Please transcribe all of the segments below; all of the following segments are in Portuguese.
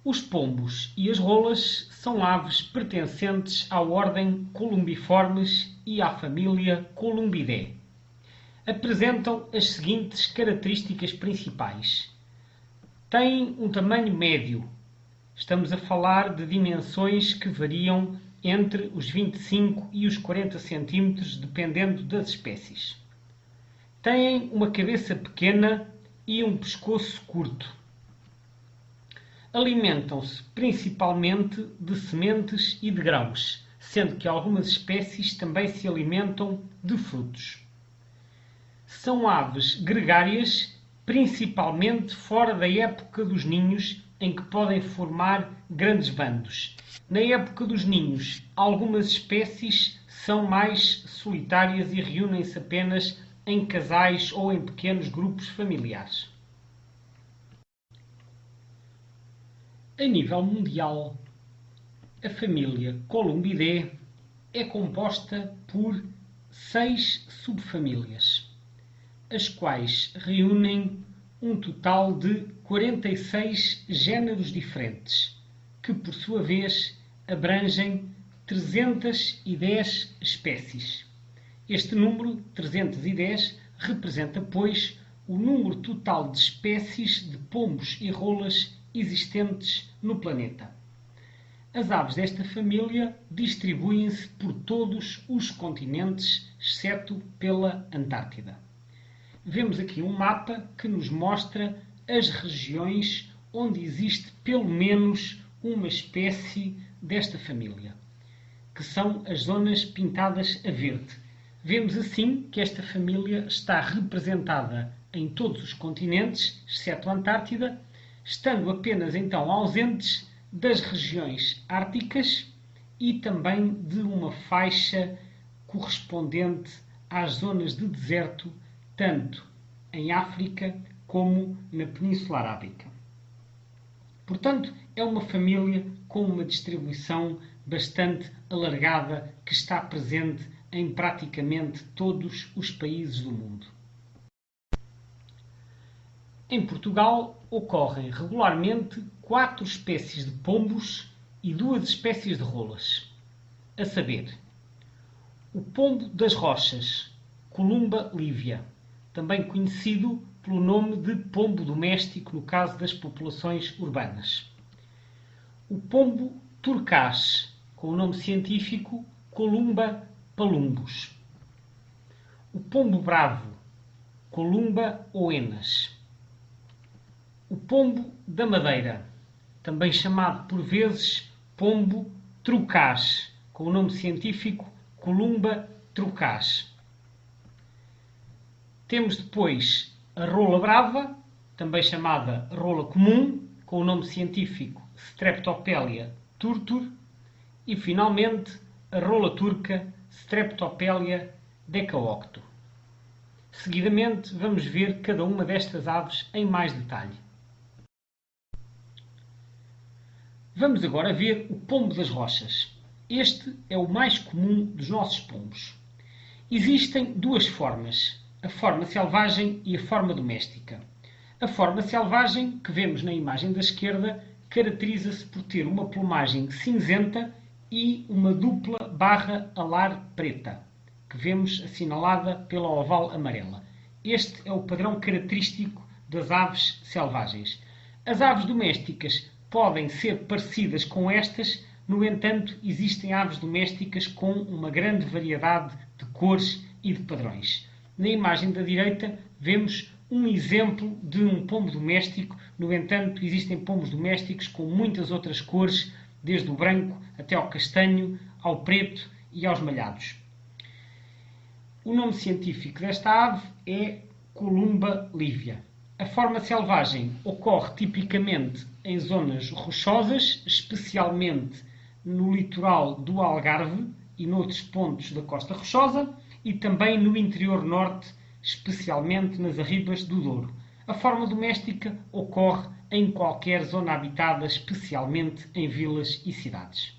Os pombos e as rolas são aves pertencentes à ordem Columbiformes e à família Columbidae. Apresentam as seguintes características principais. Têm um tamanho médio. Estamos a falar de dimensões que variam entre os 25 e os 40 cm, dependendo das espécies. Têm uma cabeça pequena e um pescoço curto. Alimentam-se principalmente de sementes e de grãos, sendo que algumas espécies também se alimentam de frutos. São aves gregárias, principalmente fora da época dos ninhos, em que podem formar grandes bandos. Na época dos ninhos, algumas espécies são mais solitárias e reúnem-se apenas em casais ou em pequenos grupos familiares. A nível mundial, a família Columbidae é composta por 6 subfamílias, as quais reúnem um total de 46 géneros diferentes, que por sua vez abrangem 310 espécies. Este número, 310, representa, pois, o número total de espécies de pombos e rolas existentes no planeta. As aves desta família distribuem-se por todos os continentes, exceto pela Antártida. Vemos aqui um mapa que nos mostra as regiões onde existe pelo menos uma espécie desta família, que são as zonas pintadas a verde. Vemos assim que esta família está representada em todos os continentes, exceto a Antártida, estando apenas então ausentes das regiões árticas e também de uma faixa correspondente às zonas de deserto, tanto em África como na Península Arábica. Portanto, é uma família com uma distribuição bastante alargada que está presente em praticamente todos os países do mundo. Em Portugal ocorrem regularmente 4 espécies de pombos e 2 espécies de rolas, a saber, o pombo das rochas, Columba livia, também conhecido pelo nome de pombo doméstico no caso das populações urbanas. O pombo turcaz, com o nome científico Columba palumbus. O pombo bravo, Columba oenas. O pombo da Madeira, também chamado por vezes pombo trucaz, com o nome científico Columba trucaz. Temos depois a rola brava, também chamada rola comum, com o nome científico Streptopelia turtur. E, finalmente, a rola turca Streptopelia decaocto. Seguidamente, vamos ver cada uma destas aves em mais detalhe. Vamos agora ver o pombo das rochas. Este é o mais comum dos nossos pombos. Existem 2 formas, a forma selvagem e a forma doméstica. A forma selvagem, que vemos na imagem da esquerda, caracteriza-se por ter uma plumagem cinzenta e uma dupla barra alar preta, que vemos assinalada pela oval amarela. Este é o padrão característico das aves selvagens. As aves domésticas podem ser parecidas com estas, no entanto, existem aves domésticas com uma grande variedade de cores e de padrões. Na imagem da direita, vemos um exemplo de um pombo doméstico. No entanto, existem pombos domésticos com muitas outras cores, desde o branco até ao castanho, ao preto e aos malhados. O nome científico desta ave é Columba livia. A forma selvagem ocorre tipicamente em zonas rochosas, especialmente no litoral do Algarve e noutros pontos da Costa Rochosa, e também no interior norte, especialmente nas arribas do Douro. A forma doméstica ocorre em qualquer zona habitada, especialmente em vilas e cidades.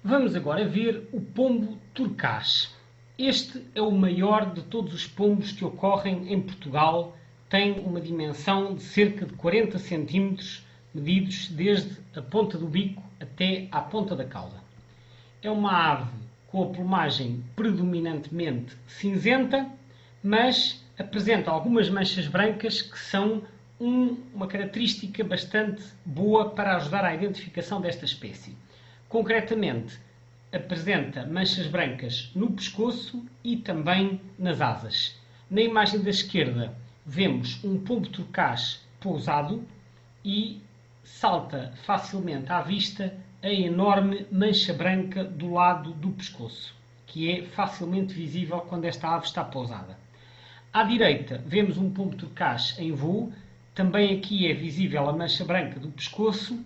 Vamos agora ver o pombo turcaz. Este é o maior de todos os pombos que ocorrem em Portugal, tem uma dimensão de cerca de 40 cm, medidos desde a ponta do bico até à ponta da cauda. É uma ave com a plumagem predominantemente cinzenta, mas apresenta algumas manchas brancas que são uma característica bastante boa para ajudar à identificação desta espécie. Concretamente, apresenta manchas brancas no pescoço e também nas asas. Na imagem da esquerda vemos um pombo turcaz pousado e salta facilmente à vista a enorme mancha branca do lado do pescoço, que é facilmente visível quando esta ave está pousada. À direita vemos um pombo turcaz em voo, também aqui é visível a mancha branca do pescoço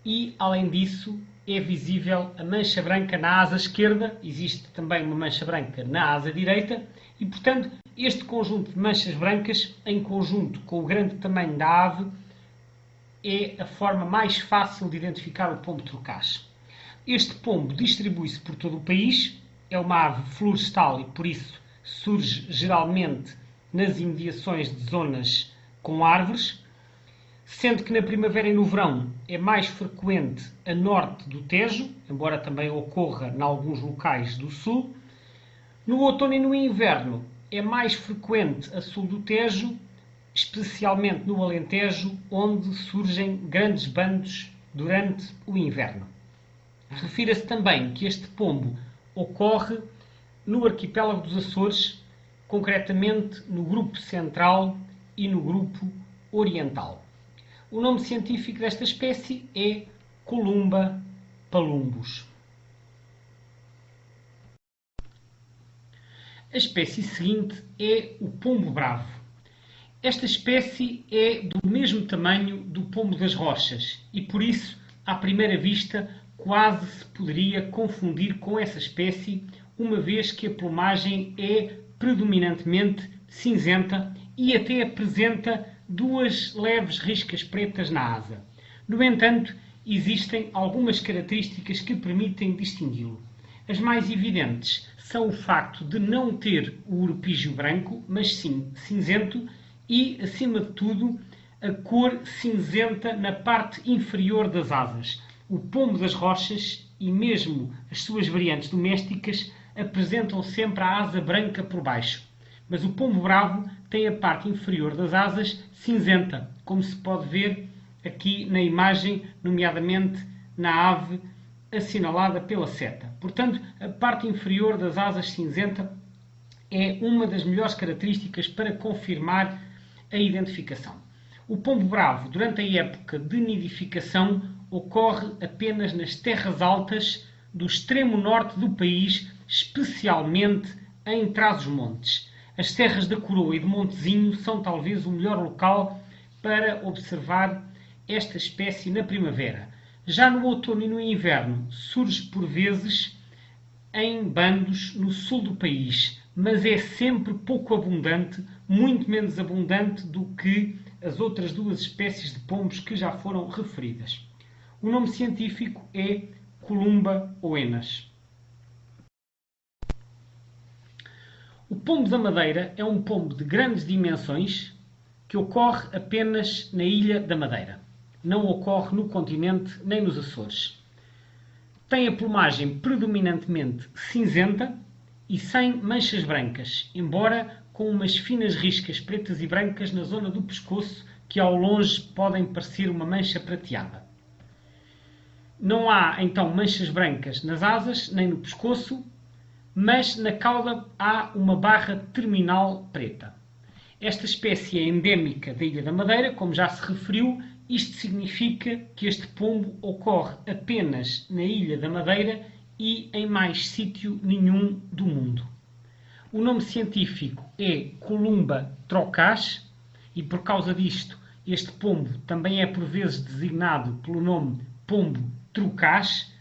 e, além disso, é visível a mancha branca na asa esquerda, existe também uma mancha branca na asa direita e, portanto, este conjunto de manchas brancas, em conjunto com o grande tamanho da ave, é a forma mais fácil de identificar o pombo turcaz. Este pombo distribui-se por todo o país, é uma ave florestal e, por isso, surge geralmente nas imediações de zonas com árvores, sendo que na primavera e no verão é mais frequente a norte do Tejo, embora também ocorra em alguns locais do sul. No outono e no inverno é mais frequente a sul do Tejo, especialmente no Alentejo, onde surgem grandes bandos durante o inverno. Refira-se também que este pombo ocorre no arquipélago dos Açores, concretamente no grupo central e no grupo oriental. O nome científico desta espécie é Columba palumbus. A espécie seguinte é o pombo bravo. Esta espécie é do mesmo tamanho do pombo das rochas e, por isso, à primeira vista, quase se poderia confundir com essa espécie, uma vez que a plumagem é predominantemente cinzenta e até apresenta duas leves riscas pretas na asa. No entanto, existem algumas características que permitem distingui-lo. As mais evidentes são o facto de não ter o urupígio branco, mas sim cinzento, e, acima de tudo, a cor cinzenta na parte inferior das asas. O pombo das rochas e mesmo as suas variantes domésticas apresentam sempre a asa branca por baixo, mas o pombo bravo tem a parte inferior das asas cinzenta, como se pode ver aqui na imagem, nomeadamente na ave assinalada pela seta. Portanto, a parte inferior das asas cinzenta é uma das melhores características para confirmar a identificação. O pombo bravo, durante a época de nidificação, ocorre apenas nas terras altas do extremo norte do país, especialmente em Trás-os-Montes. As serras da Coroa e de Montezinho são talvez o melhor local para observar esta espécie na primavera. Já no outono e no inverno surge por vezes em bandos no sul do país, mas é sempre pouco abundante, muito menos abundante do que as outras duas espécies de pombos que já foram referidas. O nome científico é Columba oenas. O pombo da Madeira é um pombo de grandes dimensões que ocorre apenas na Ilha da Madeira. Não ocorre no continente nem nos Açores. Tem a plumagem predominantemente cinzenta e sem manchas brancas, embora com umas finas riscas pretas e brancas na zona do pescoço que ao longe podem parecer uma mancha prateada. Não há então manchas brancas nas asas nem no pescoço, mas na cauda há uma barra terminal preta. Esta espécie é endémica da Ilha da Madeira, como já se referiu. Isto significa que este pombo ocorre apenas na Ilha da Madeira e em mais sítio nenhum do mundo. O nome científico é Columba trocaz e, por causa disto, este pombo também é por vezes designado pelo nome pombo trucaz,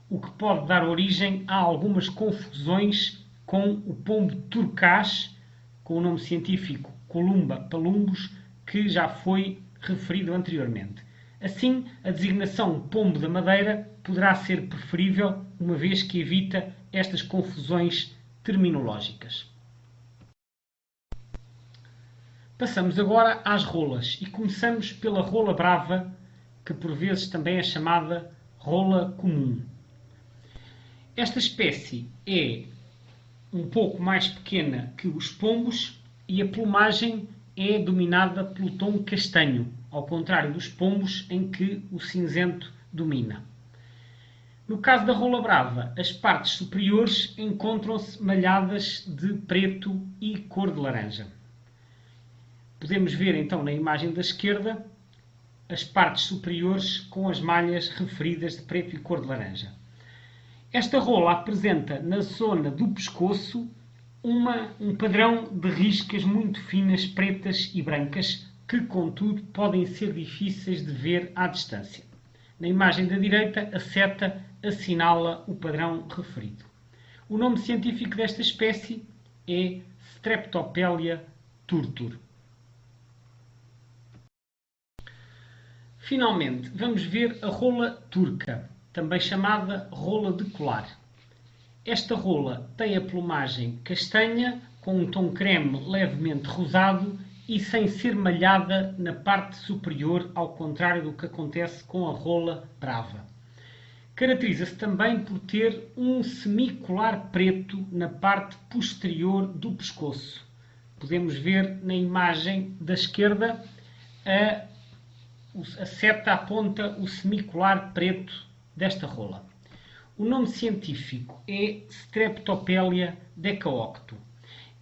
o que pode dar origem a algumas confusões com o pombo turcaz, com o nome científico Columba palumbus, que já foi referido anteriormente. Assim, a designação pombo da Madeira poderá ser preferível, uma vez que evita estas confusões terminológicas. Passamos agora às rolas e começamos pela rola brava, que por vezes também é chamada rola comum. Esta espécie é um pouco mais pequena que os pombos e a plumagem é dominada pelo tom castanho, ao contrário dos pombos em que o cinzento domina. No caso da rola brava, as partes superiores encontram-se malhadas de preto e cor de laranja. Podemos ver então na imagem da esquerda as partes superiores com as malhas referidas de preto e cor de laranja. Esta rola apresenta na zona do pescoço um padrão de riscas muito finas, pretas e brancas, que contudo podem ser difíceis de ver à distância. Na imagem da direita, a seta assinala o padrão referido. O nome científico desta espécie é Streptopelia turtur. Finalmente, vamos ver a rola turca, também chamada rola de colar. Esta rola tem a plumagem castanha, com um tom creme levemente rosado e sem ser malhada na parte superior, ao contrário do que acontece com a rola brava. Caracteriza-se também por ter um semicolar preto na parte posterior do pescoço. Podemos ver na imagem da esquerda a seta aponta o semicolar preto desta rola. O nome científico é Streptopelia decaocto.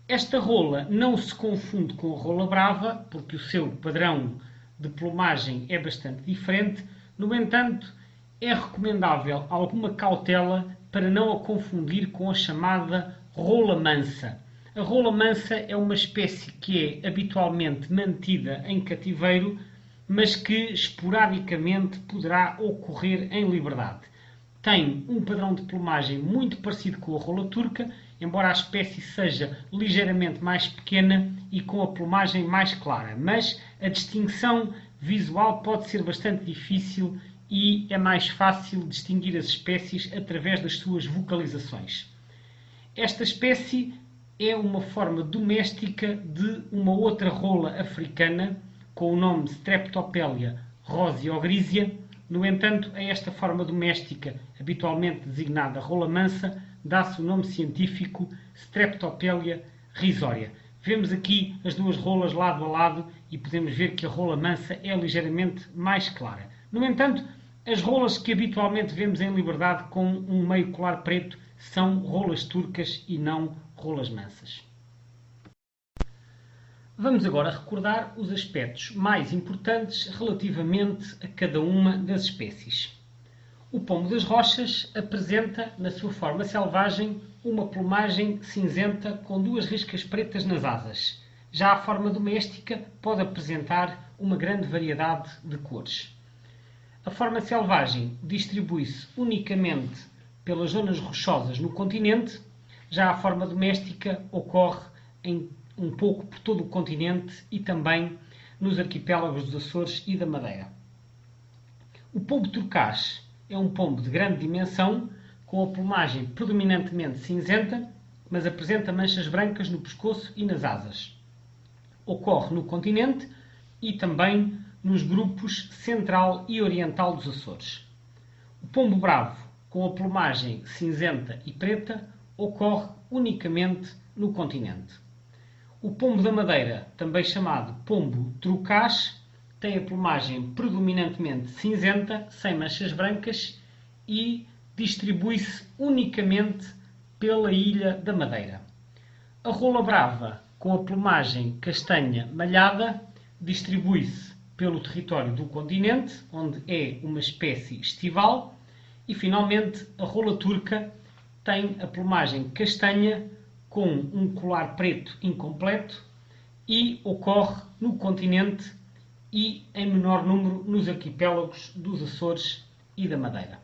Esta rola não se confunde com a rola brava, porque o seu padrão de plumagem é bastante diferente. No entanto, é recomendável alguma cautela para não a confundir com a chamada rola mansa. A rola mansa é uma espécie que é habitualmente mantida em cativeiro, mas que esporadicamente poderá ocorrer em liberdade. Tem um padrão de plumagem muito parecido com a rola turca, embora a espécie seja ligeiramente mais pequena e com a plumagem mais clara, mas a distinção visual pode ser bastante difícil e é mais fácil distinguir as espécies através das suas vocalizações. Esta espécie é uma forma doméstica de uma outra rola africana com o nome Streptopelia roseogrisia. No entanto, a esta forma doméstica, habitualmente designada rola mansa, dá-se o nome científico Streptopelia rizoria. Vemos aqui as duas rolas lado a lado e podemos ver que a rola mansa é ligeiramente mais clara. No entanto, as rolas que habitualmente vemos em liberdade com um meio colar preto são rolas turcas e não rolas mansas. Vamos agora recordar os aspectos mais importantes relativamente a cada uma das espécies. O pombo das rochas apresenta, na sua forma selvagem, uma plumagem cinzenta com duas riscas pretas nas asas. Já a forma doméstica pode apresentar uma grande variedade de cores. A forma selvagem distribui-se unicamente pelas zonas rochosas no continente, já a forma doméstica ocorre um pouco por todo o continente e também nos arquipélagos dos Açores e da Madeira. O pombo turcaz é um pombo de grande dimensão, com a plumagem predominantemente cinzenta, mas apresenta manchas brancas no pescoço e nas asas. Ocorre no continente e também nos grupos central e oriental dos Açores. O pombo bravo, com a plumagem cinzenta e preta, ocorre unicamente no continente. O pombo da Madeira, também chamado pombo trucaz, tem a plumagem predominantemente cinzenta, sem manchas brancas e distribui-se unicamente pela ilha da Madeira. A rola brava, com a plumagem castanha malhada, distribui-se pelo território do continente, onde é uma espécie estival, e finalmente a rola turca tem a plumagem castanha com um colar preto incompleto e ocorre no continente e em menor número nos arquipélagos dos Açores e da Madeira.